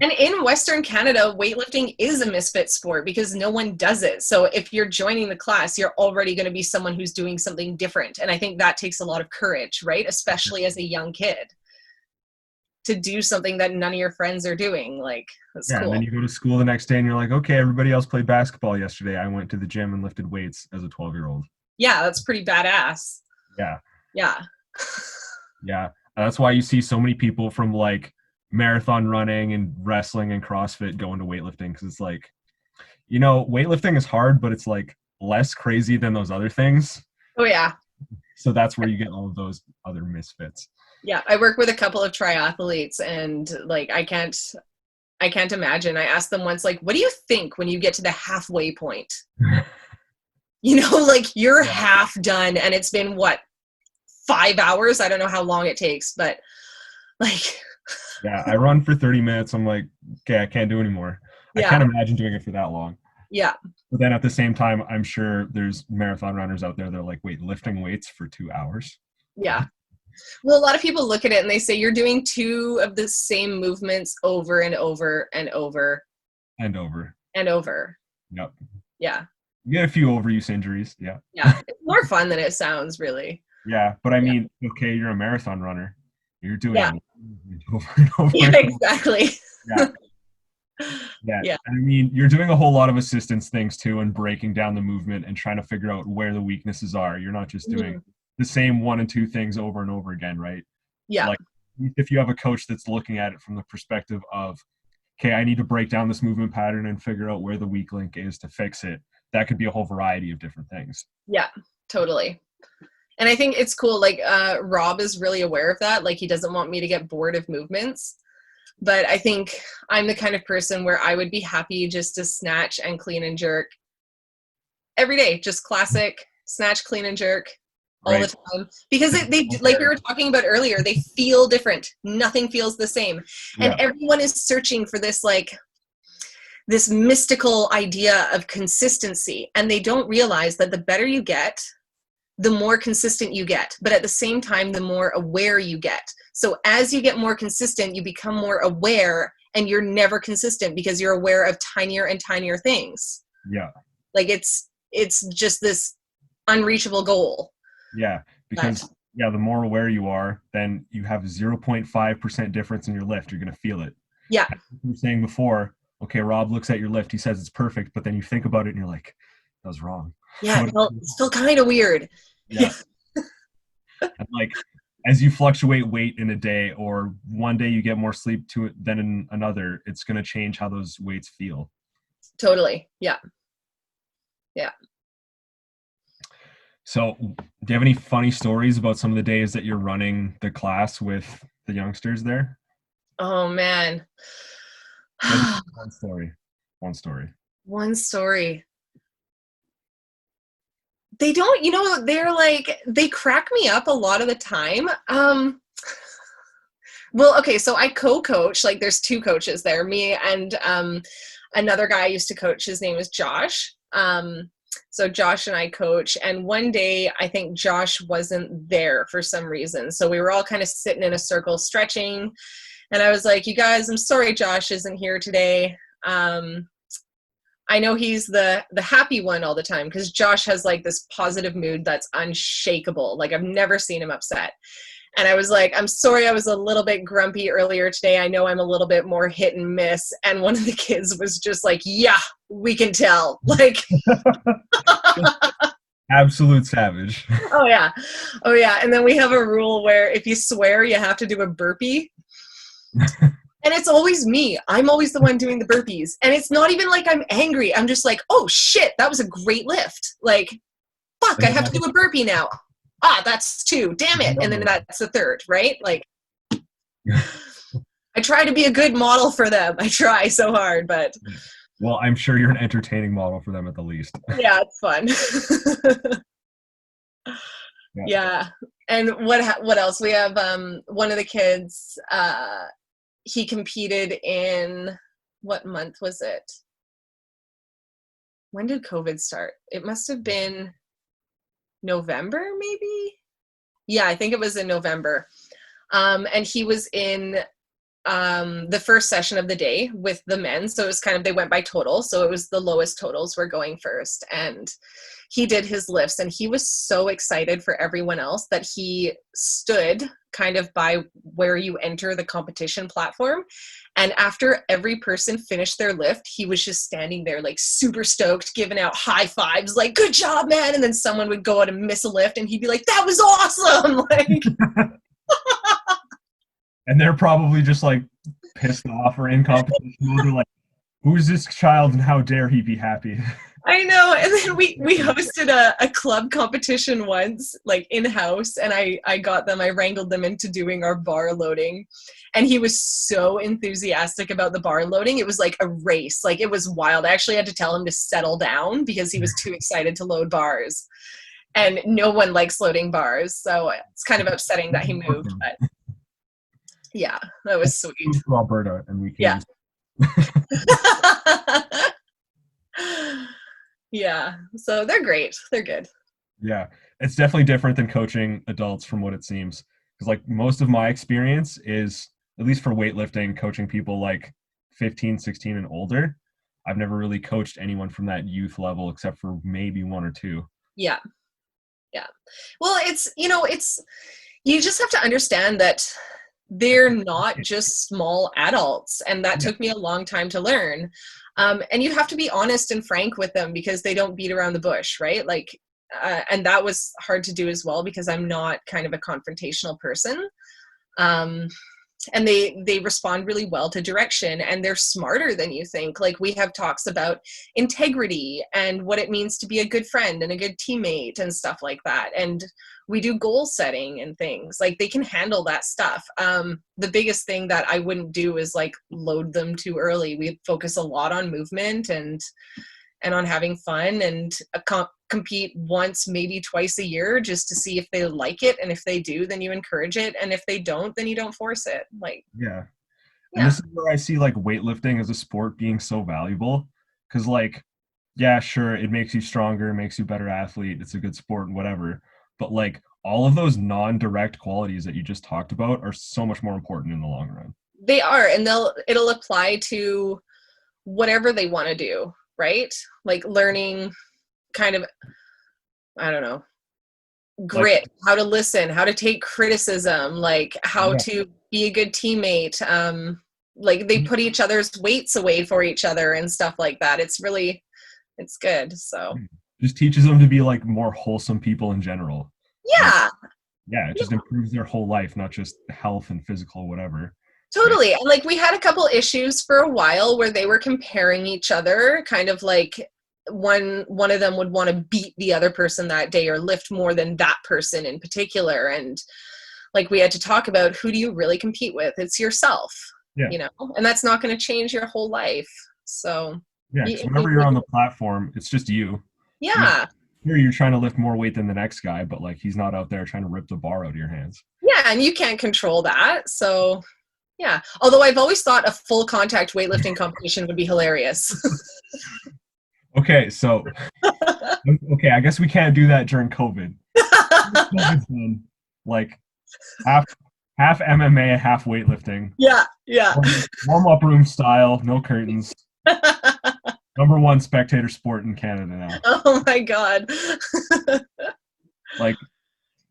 And in Western Canada, weightlifting is a misfit sport because no one does it. So if you're joining the class, you're already going to be someone who's doing something different. And I think that takes a lot of courage, right? Especially as a young kid, to do something that none of your friends are doing. Like, that's Yeah, and then cool. you go to school the next day and you're like, okay, everybody else played basketball yesterday. I went to the gym and lifted weights as a 12-year-old. Yeah, that's pretty badass. Yeah. Yeah. Yeah. That's why you see so many people from like marathon running and wrestling and CrossFit going to weightlifting, because it's like, weightlifting is hard, but it's like less crazy than those other things. Oh, yeah. So that's where you get all of those other misfits. Yeah. I work with a couple of triathletes, and like, I can't imagine. I asked them once, like, what do you think when you get to the halfway point? Like you're half done and it's been what, 5 hours? I don't know how long it takes, but like, Yeah, I run for 30 minutes. I'm like, okay, I can't do anymore. I yeah. can't imagine doing it for that long. Yeah. But then at the same time, I'm sure there's marathon runners out there that are like, wait, lifting weights for 2 hours? Yeah. Well, a lot of people look at it and they say you're doing two of the same movements over and over and over And over. and over. Yep. Yeah. You get a few overuse injuries. Yeah. Yeah. It's more fun than it sounds, really. Yeah. But I Yeah. mean, okay, you're a marathon runner. You're doing Yeah. it over and over. Yeah, And over. exactly. Yeah. Yeah. Yeah. I mean, you're doing a whole lot of assistance things too and breaking down the movement and trying to figure out where the weaknesses are. You're not just doing Mhm. the same one and two things over and over again, right? Yeah. Like if you have a coach that's looking at it from the perspective of, okay, I need to break down this movement pattern and figure out where the weak link is to fix it. That could be a whole variety of different things. Yeah, totally. And I think it's cool. Like, Rob is really aware of that. Like, he doesn't want me to get bored of movements. But I think I'm the kind of person where I would be happy just to snatch and clean and jerk every day. Just classic snatch, clean and jerk all Right. the time. Because they, like we were talking about earlier, they feel different. Nothing feels the same. And Yeah. everyone is searching for this, like, this mystical idea of consistency. And they don't realize that the better you get, the more consistent you get, but at the same time, the more aware you get. So as you get more consistent, you become more aware, and you're never consistent because you're aware of tinier and tinier things. Yeah. Like it's just this unreachable goal. Yeah. Because But, the more aware you are, then you have 0.5% difference in your lift. You're going to feel it. yeah. As you were saying before, okay, Rob looks at your lift. He says it's perfect, but then you think about it and you're like, that was wrong. Yeah. It's still kind of weird. Yeah. And like as you fluctuate weight in a day, or one day you get more sleep to it than in another, it's going to change how those weights feel. Totally. Yeah. Yeah. So, do you have any funny stories about some of the days that you're running the class with the youngsters there? Oh man. Doesn't have to be one story. One story. One story. They don't, they're like, they crack me up a lot of the time. Well, okay, so I co-coach, like there's two coaches there, me and another guy I used to coach. His name is Josh. So Josh and I coach, and one day I think Josh wasn't there for some reason. So we were all kind of sitting in a circle stretching, and I was like, you guys, I'm sorry Josh isn't here today. I know he's the happy one all the time because Josh has like this positive mood that's unshakable. Like I've never seen him upset. And I was like, I'm sorry I was a little bit grumpy earlier today. I know I'm a little bit more hit and miss. And one of the kids was just like, yeah, we can tell. Like, Absolute savage. oh yeah. Oh yeah. And then we have a rule where if you swear, you have to do a burpee. And it's always me. I'm always the one doing the burpees. And it's not even like I'm angry. I'm just like, oh shit, that was a great lift. Like, fuck, I have to do a burpee now. Ah, that's two. Damn it. And then that's the third, right? Like, I try to be a good model for them. I try so hard, but. Well, I'm sure you're an entertaining model for them at the least. Yeah, it's fun. Yeah. And what else? We have one of the kids, he competed in, what month was it? When did COVID start? It must have been November, maybe? Yeah, I think it was in November. And he was in the first session of the day with the men. So it was kind of, they went by total. So it was the lowest totals were going first. And he did his lifts, and he was so excited for everyone else that he stood kind of by where you enter the competition platform. And after every person finished their lift, he was just standing there like super stoked, giving out high fives, like, good job, man. And then someone would go out and miss a lift and he'd be like, that was awesome. Like, and they're probably just like pissed off or in competition mode. They're like, who's this child and how dare he be happy? I know. And then we hosted a club competition once, like in-house, and I wrangled them into doing our bar loading. And he was so enthusiastic about the bar loading. It was like a race. Like it was wild. I actually had to tell him to settle down because he was too excited to load bars. And no one likes loading bars. So it's kind of upsetting that he moved. But yeah, that was sweet. To Alberta, and we can. Yeah. Yeah, so they're great. They're good. Yeah, it's definitely different than coaching adults from what it seems. Because like most of my experience is, at least for weightlifting, coaching people like 15, 16 and older. I've never really coached anyone from that youth level except for maybe one or two. Yeah. Yeah. Well, it's, you just have to understand that they're not just small adults. And that took me a long time to learn. And you have to be honest and frank with them because they don't beat around the bush, right? Like, and that was hard to do as well because I'm not kind of a confrontational person. And they respond really well to direction, and they're smarter than you think. Like we have talks about integrity and what it means to be a good friend and a good teammate and stuff like that. And we do goal setting and things. Like they can handle that stuff. The biggest thing that I wouldn't do is like load them too early. We focus a lot on movement and on having fun, and compete once, maybe twice a year just to see if they like it. And if they do, then you encourage it. And if they don't, then you don't force it. Like, yeah. And this is where I see like weightlifting as a sport being so valuable. Cause like, yeah, sure, it makes you stronger, makes you a better athlete. It's a good sport and whatever. But like all of those non-direct qualities that you just talked about are so much more important in the long run. They are, and it'll apply to whatever they want to do, right? Like learning kind of, I don't know, grit, like, how to listen, how to take criticism, like how to be a good teammate. Like they put each other's weights away for each other and stuff like that. It's good. So just teaches them to be like more wholesome people in general. Yeah. It just improves their whole life, not just health and physical, whatever. Totally. And like we had a couple issues for a while where they were comparing each other, kind of like one of them would want to beat the other person that day or lift more than that person in particular. And like we had to talk about, who do you really compete with? It's yourself, Yeah. and that's not going to change your whole life. So Yeah, because whenever you're on the platform, it's just you. yeah. Here you're trying to lift more weight than the next guy, but like he's not out there trying to rip the bar out of your hands. Yeah, and you can't control that. So yeah. Although I've always thought a full contact weightlifting competition would be hilarious. Okay, so I guess we can't do that during COVID. COVID's done, like half MMA, half weightlifting. Yeah. Warm up room style, no curtains. Number one spectator sport in Canada now. Oh my God. Like,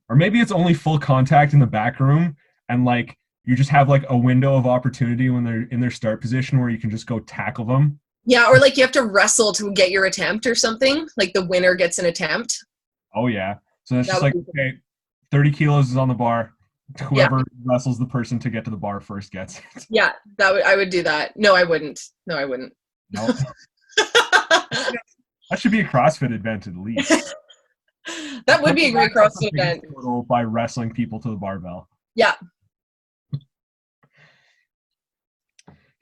or maybe it's only full contact in the back room, and like you just have like a window of opportunity when they're in their start position where you can just go tackle them. Yeah, or like you have to wrestle to get your attempt or something. Like the winner gets an attempt. Oh yeah. So it's just like, okay, 30 kilos is on the bar. Whoever wrestles the person to get to the bar first gets it. Yeah, I would do that. No, I wouldn't. No. That should be a CrossFit event at least. That would be a great CrossFit event. By wrestling people to the barbell. Yeah.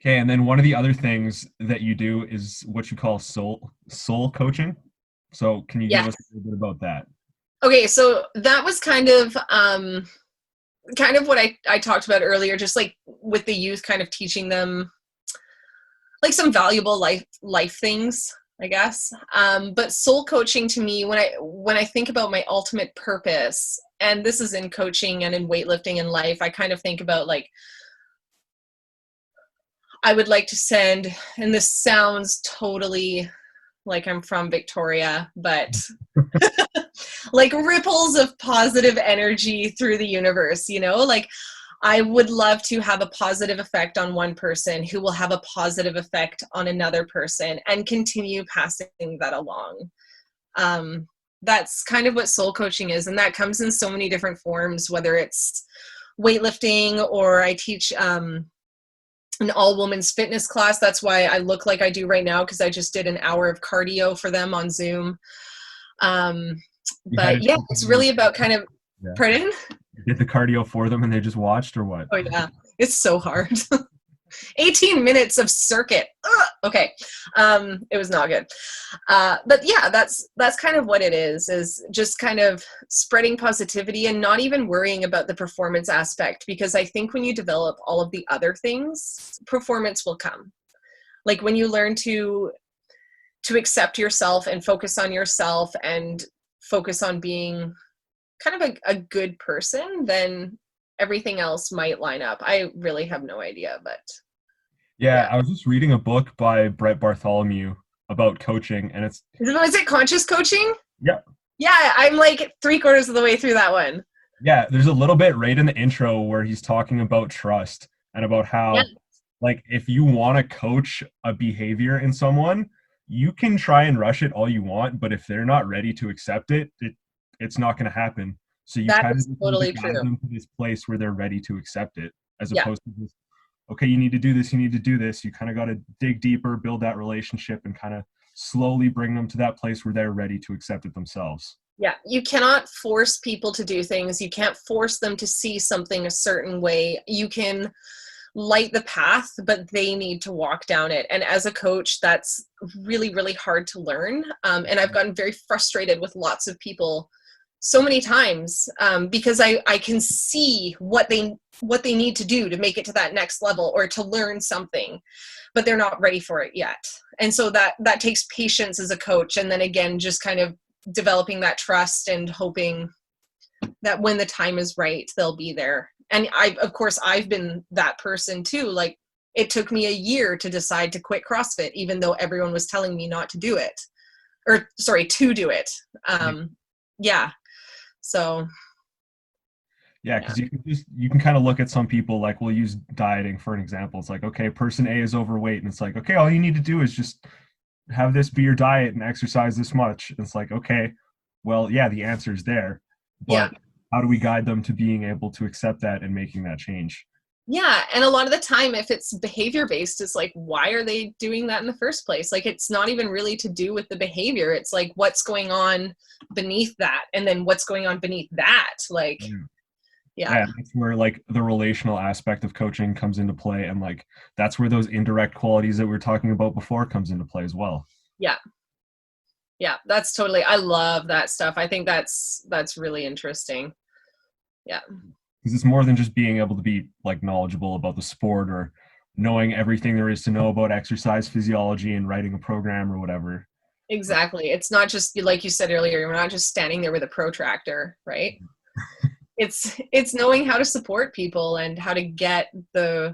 Okay, and then one of the other things that you do is what you call soul coaching. So can you give us a little bit about that? Okay, so that was kind of what I talked about earlier, just like with the youth, kind of teaching them like some valuable life things, I guess. But soul coaching to me, when I think about my ultimate purpose, and this is in coaching and in weightlifting and life, I kind of think about like, I would like to send, and this sounds totally like I'm from Victoria, but like ripples of positive energy through the universe, like I would love to have a positive effect on one person who will have a positive effect on another person and continue passing that along. That's kind of what soul coaching is. And that comes in so many different forms, whether it's weightlifting or I teach, an all-women's fitness class. That's why I look like I do right now, because I just did an hour of cardio for them on Zoom. But yeah, it's really about kind of, pardon? You did the cardio for them and they just watched, or what? Oh yeah, it's so hard. 18 minutes of circuit. Ugh! Okay. It was not good. But yeah, that's kind of what it is just kind of spreading positivity and not even worrying about the performance aspect, because I think when you develop all of the other things, performance will come. Like when you learn to accept yourself and focus on yourself and focus on being kind of a good person, then everything else might line up. I really have no idea, but yeah. I was just reading a book by Brett Bartholomew about coaching, and is it conscious coaching? Yeah. Yeah, I'm like 3/4 of the way through that one. Yeah, there's a little bit right in the intro where he's talking about trust and about how like if you want to coach a behavior in someone, you can try and rush it all you want, but if they're not ready to accept it, it's not going to happen. So you kind of totally guide them to this place where they're ready to accept it, as opposed to just, okay, you need to do this, you need to do this. You kind of got to dig deeper, build that relationship, and kind of slowly bring them to that place where they're ready to accept it themselves. Yeah, you cannot force people to do things. You can't force them to see something a certain way. You can light the path, but they need to walk down it. And as a coach, that's really, really hard to learn. And I've gotten very frustrated with lots of people so many times because I can see what they need to do to make it to that next level or to learn something, but they're not ready for it yet. And so that takes patience as a coach. And then again, just kind of developing that trust and hoping that when the time is right, they'll be there. And I've been that person too. Like it took me a year to decide to quit CrossFit, even though everyone was telling me not to do it, to do it. Yeah. So. Yeah, because you can kind of look at some people, like we'll use dieting for an example. It's like, okay, person A is overweight, and it's like, okay, all you need to do is just have this be your diet and exercise this much. And it's like, okay, well, yeah, the answer is there, but how do we guide them to being able to accept that and making that change? Yeah, and a lot of the time, if it's behavior-based, it's like, why are they doing that in the first place? Like, it's not even really to do with the behavior. It's like, what's going on beneath that? And then what's going on beneath that? Like, yeah. Yeah, that's where like the relational aspect of coaching comes into play, and like that's where those indirect qualities that we were talking about before comes into play as well. Yeah. Yeah, that's totally, I love that stuff. I think that's really interesting. Yeah. Because it's more than just being able to be like knowledgeable about the sport or knowing everything there is to know about exercise physiology and writing a program or whatever. Exactly. It's not just like you said earlier, you're not just standing there with a protractor, right? It's knowing how to support people and how to get the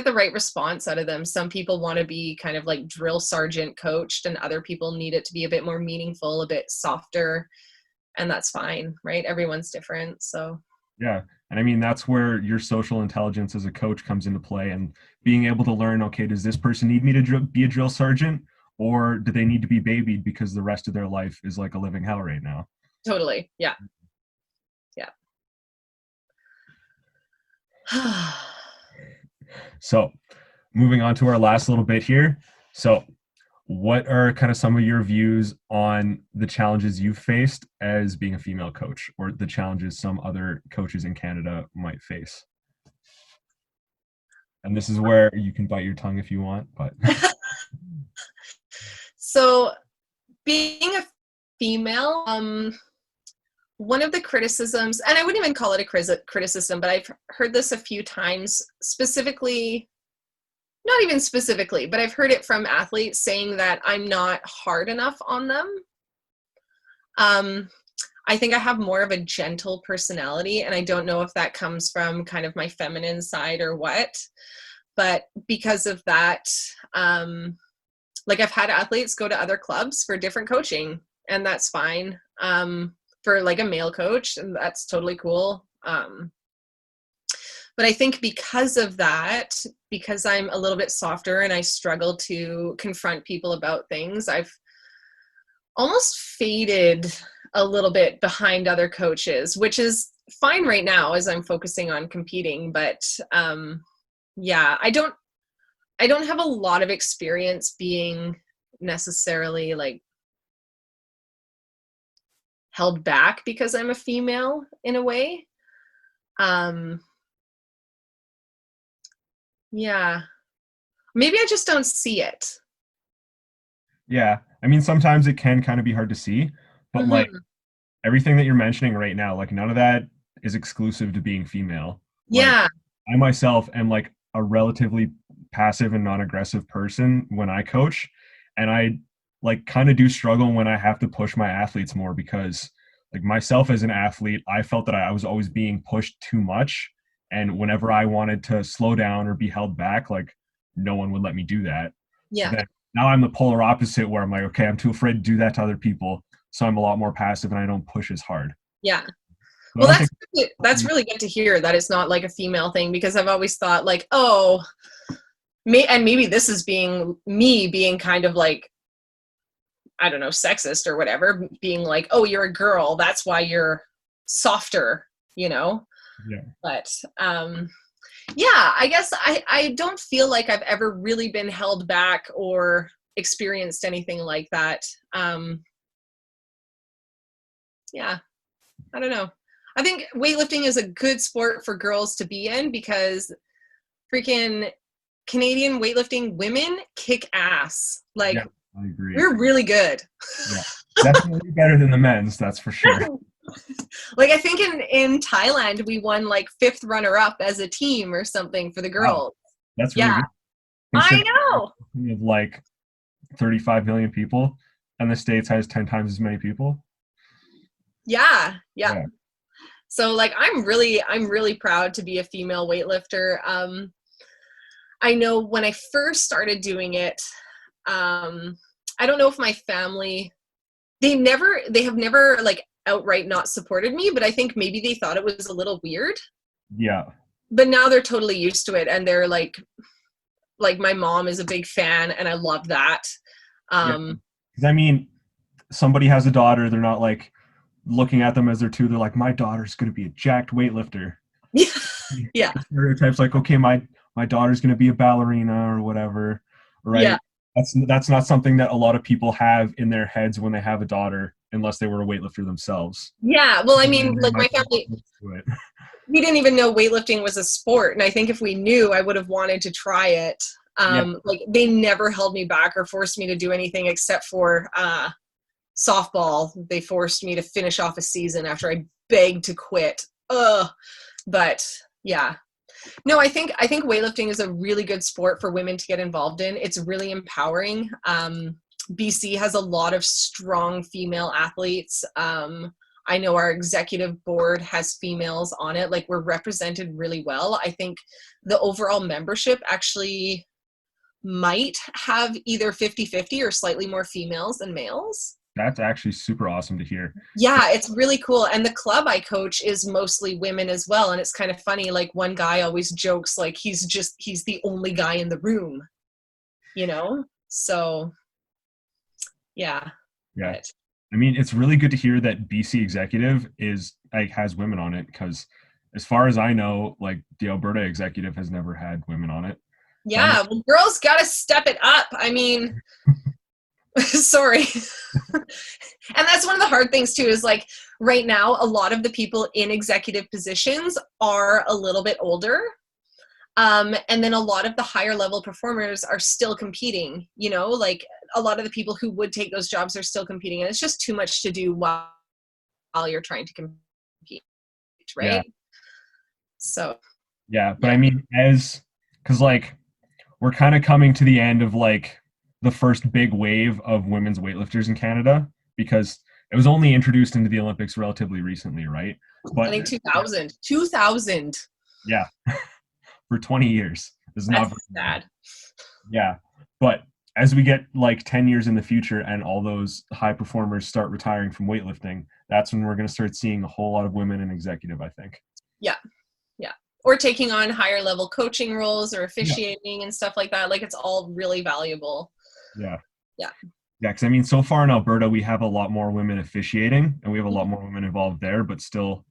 right response out of them. Some people want to be kind of like drill sergeant coached, and other people need it to be a bit more meaningful, a bit softer, and that's fine, right? Everyone's different. So Yeah. And I mean, that's where your social intelligence as a coach comes into play, and being able to learn, okay, does this person need me to be a drill sergeant, or do they need to be babied because the rest of their life is like a living hell right now? totally. Yeah. Yeah. So moving on to our last little bit here. So what are kind of some of your views on the challenges you've faced as being a female coach, or the challenges some other coaches in Canada might face? And this is where you can bite your tongue if you want, but So being a female, one of the criticisms, and I wouldn't even call it a criticism, but I've heard this a few times, specifically, not even specifically, but I've heard it from athletes saying that I'm not hard enough on them. I think I have more of a gentle personality, and I don't know if that comes from kind of my feminine side or what, but because of that, like I've had athletes go to other clubs for different coaching, and that's fine. For like a male coach, and that's totally cool. But I think because of that, because I'm a little bit softer and I struggle to confront people about things, I've almost faded a little bit behind other coaches, which is fine right now as I'm focusing on competing. But yeah, I don't have a lot of experience being necessarily like held back because I'm a female in a way. Yeah, maybe I just don't see it. yeah, I mean, sometimes it can kind of be hard to see, but like Mhm. everything that you're mentioning right now, like none of that is exclusive to being female. Like Yeah, I myself am like a relatively passive and non-aggressive person when I coach, and I like kind of do struggle when I have to push my athletes more, because like myself as an athlete, I felt that I was always being pushed too much, and whenever I wanted to slow down or be held back, like no one would let me do that. So yeah, then now I'm the polar opposite, where I'm like, okay, I'm too afraid to do that to other people, so I'm a lot more passive and I don't push as hard. yeah. So I Well, don't think that's really good to hear that it's not like a female thing, because I've always thought like, oh, maybe this is being me being kind of like, I don't know, sexist or whatever, being like, oh, you're a girl, that's why you're softer, you know? yeah. But yeah, I guess I don't feel like I've ever really been held back or experienced anything like that. Yeah, I don't know. I think weightlifting is a good sport for girls to be in, because freaking Canadian weightlifting women kick ass. Yeah, Like, I agree. we're really good. Yeah, definitely better than the men's, that's for sure. Like, I think in Thailand we won like 5th runner up as a team or something for the Wow, girls. that's really Yeah, good. I Considering know. we have like 35 million people, and the States has 10 times as many people. Yeah, yeah. Yeah, So like I'm really proud to be a female weightlifter. I know when I first started doing it, I don't know if my family, they have never like outright not supported me, but I think maybe they thought it was a little weird. yeah, But now they're totally used to it, and they're like my mom is a big fan, and I love that. yeah. Um, 'Cause I mean, somebody has a daughter, they're not like looking at them as their two. They're like, my daughter's going to be a jacked weightlifter. Yeah. The stereotypes like, okay, my daughter's going to be a ballerina or whatever, Yeah. right? That's not something that a lot of people have in their heads when they have a daughter, unless they were a weightlifter themselves. Yeah. Well, I And mean, then they like my might be family, exposed to it. we didn't even know weightlifting was a sport. And I think if we knew, I would have wanted to try it. Yeah, Like they never held me back or forced me to do anything except for softball. They forced me to finish off a season after I begged to quit. Ugh. But yeah. No, I think weightlifting is a really good sport for women to get involved in. It's really empowering. BC has a lot of strong female athletes. I know our executive board has females on it. Like we're represented really well. I think the overall membership actually might have either 50-50 or slightly more females than males. that's actually super awesome to hear. Yeah, it's really cool. And the club I coach is mostly women as well. And it's kind of funny. Like one guy always jokes like he's the only guy in the room, you know? So yeah. Yeah. But I mean, it's really good to hear that BC Executive is like has women on it, because as far as I know, like the Alberta Executive has never had women on it. So I know, yeah, well, girls got to step it up. I mean, sorry. And that's one of the hard things too, is like right now, a lot of the people in executive positions are a little bit older. And then a lot of the higher level performers are still competing, you know, like a lot of the people who would take those jobs are still competing, and it's just too much to do while you're trying to compete, yeah, right? So, yeah. But yeah. I mean, because like we're kind of coming to the end of like the first big wave of women's weightlifters in Canada, because it was only introduced into the Olympics relatively recently, right? I But think 2000. yeah, for 20 years. This is not That's very long. sad. Yeah. But as we get like 10 years in the future and all those high performers start retiring from weightlifting, that's when we're going to start seeing a whole lot of women in executive, I think. Yeah. Yeah. Or taking on higher level coaching roles or Yeah. officiating and stuff like that. Like it's all really valuable. Yeah. Yeah. Yeah. Because I mean, so far in Alberta, we have a lot more women officiating and we have a lot more women involved there, but still,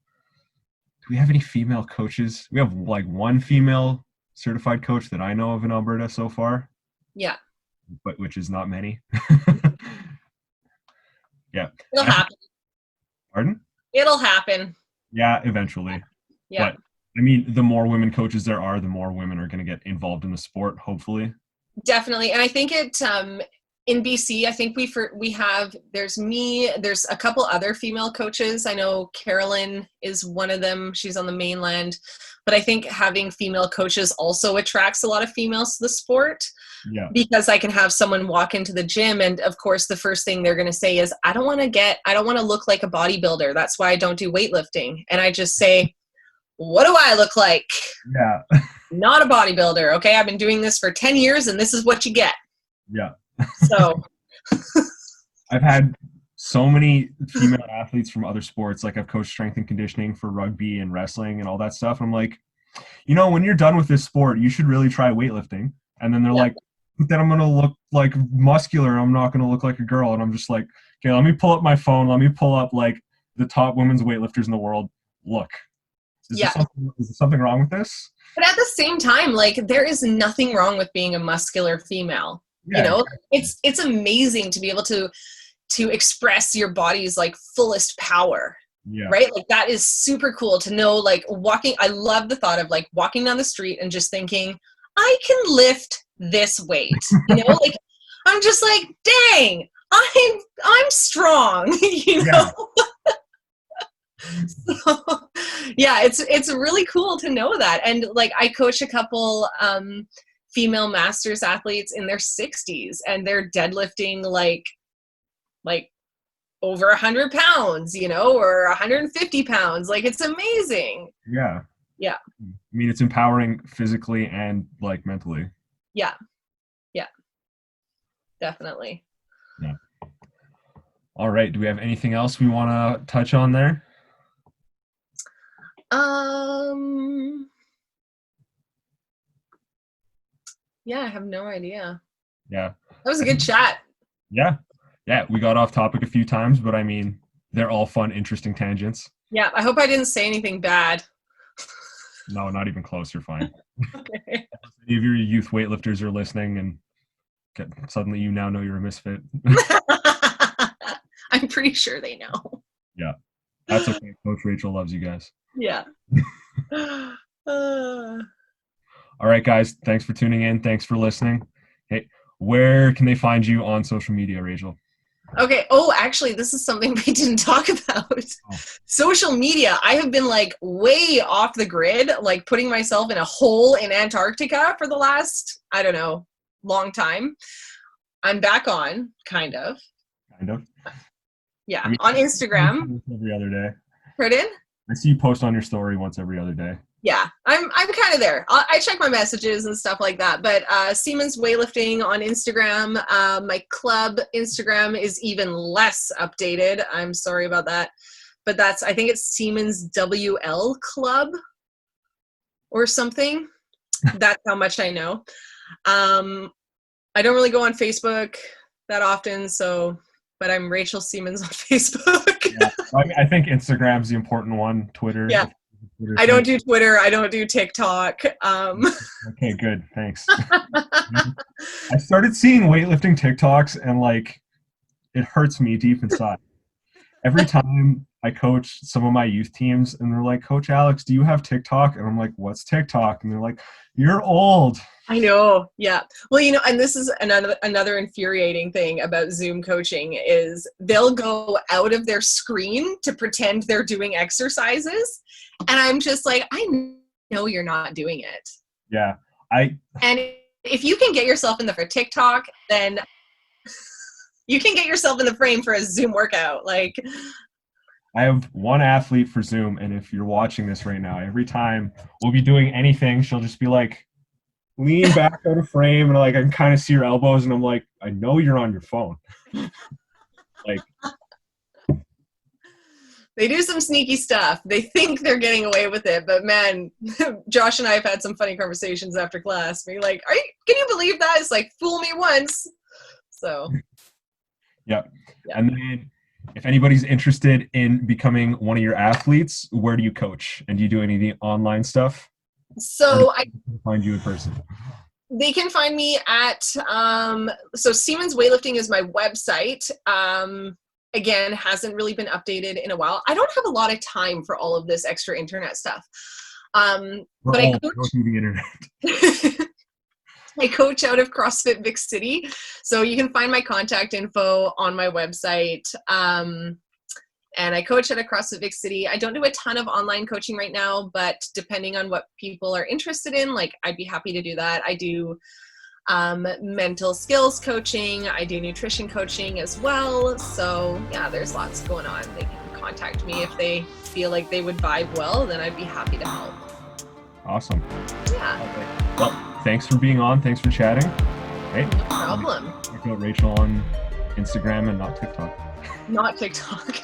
do we have any female coaches? We have like one female certified coach that I know of in Alberta so far, Yeah. but which is not many. Yeah. It'll And I think, happen. pardon? It'll happen. Yeah, eventually. Yeah. But I mean, the more women coaches there are, the more women are going to get involved in the sport, hopefully. Definitely. And I think in BC, I think we have, there's me, there's a couple other female coaches. I know Carolyn is one of them. She's on the mainland, but I think having female coaches also attracts a lot of females to the sport, Yeah. because I can have someone walk into the gym and of course the first thing they're going to say is, I don't want to look like a bodybuilder. That's why I don't do weightlifting. And I just say, what do I look like? Yeah. Not a bodybuilder. Okay. I've been doing this for 10 years and this is what you get. Yeah. So I've had so many female athletes from other sports. Like I've coached strength and conditioning for rugby and wrestling and all that stuff. I'm like, when you're done with this sport, you should really try weightlifting. And then they're yeah, like, but then I'm going to look like muscular. I'm not going to look like a girl. And I'm just like, okay, let me pull up my phone. Let me pull up like the top women's weightlifters in the world. Look, yeah. is there something wrong with this? But at the same time, like there is nothing wrong with being a muscular female. You Yeah, know, exactly. it's amazing to be able to express your body's like fullest power. Yeah, Right? Like that is super cool to know, like walking. I love the thought of like walking down the street and just thinking, I can lift this weight. Like I'm just like, dang, I'm strong, yeah, So, yeah, it's really cool to know that. And like I coach a couple female masters athletes in their 60s and they're deadlifting like over 100 pounds, or 150 pounds. Like it's amazing. yeah. Yeah. I mean, it's empowering physically and like mentally. Yeah. Yeah. Definitely. Yeah. All right. Do we have anything else we want to touch on there? Yeah, I have no idea. Yeah. That was a good chat. Yeah. Yeah. We got off topic a few times, but I mean, they're all fun, interesting tangents. Yeah, I hope I didn't say anything bad. No, not even close. You're fine. Okay. Any of your youth weightlifters are listening and suddenly you now know you're a misfit. I'm pretty sure they know. Yeah, that's okay. Coach Rachel loves you guys. Yeah. All right, guys. Thanks for tuning in. Thanks for listening. Hey, where can they find you on social media, Rachel? Okay. Oh, actually, this is something we didn't talk about. Oh. Social media. I have been like way off the grid, like putting myself in a hole in Antarctica for the last, I don't know, long time. I'm back on, kind of. Kind of. Yeah, I mean, on Instagram. every other day. Pardon? I see you post on your story once every other day. Yeah, I'm kind of there. I check my messages and stuff like that. But Siemens Weightlifting on Instagram. My club Instagram is even less updated. I'm sorry about that. But I think it's Siemens WL Club or something. That's how much I know. I don't really go on Facebook that often, but I'm Rachel Siemens on Facebook. Yeah. I think Instagram's the important one. Twitter. Yeah. I don't do Twitter. I don't do TikTok. Okay, good. Thanks. I started seeing weightlifting TikToks and like it hurts me deep inside. Every time I coach some of my youth teams and they're like, Coach Alex, do you have TikTok? And I'm like, what's TikTok? And they're like, you're old. I know. Yeah. Well, and this is another infuriating thing about Zoom coaching is they'll go out of their screen to pretend they're doing exercises. And I'm just like, I know you're not doing it. Yeah. And if you can get yourself in for TikTok, then you can get yourself in the frame for a Zoom workout. Like, I have one athlete for Zoom, and if you're watching this right now, every time we'll be doing anything, she'll just be like, lean back out of frame, and like I can kind of see your elbows, and I'm like, I know you're on your phone. Like, they do some sneaky stuff. They think they're getting away with it, but man, Josh and I have had some funny conversations after class. Being like, can you believe that? It's like, fool me once. So. Yeah. And then if anybody's interested in becoming one of your athletes, where do you coach? And do you do any of the online stuff? So I find you in person. They can find me at so Siemens Weightlifting is my website. Again, hasn't really been updated in a while. I don't have a lot of time for all of this extra internet stuff. But I coach the internet. I coach out of CrossFit Vic City. So you can find my contact info on my website. And I coach at a CrossFit Vic City. I don't do a ton of online coaching right now, but depending on what people are interested in, like I'd be happy to do that. I do mental skills coaching. I do nutrition coaching as well. So yeah, there's lots going on. They can contact me if they feel like they would vibe well, then I'd be happy to help. Awesome. Yeah. Okay. Well, thanks for being on. Thanks for chatting. Hey, no problem. Check out Rachel on Instagram and not TikTok. Not TikTok.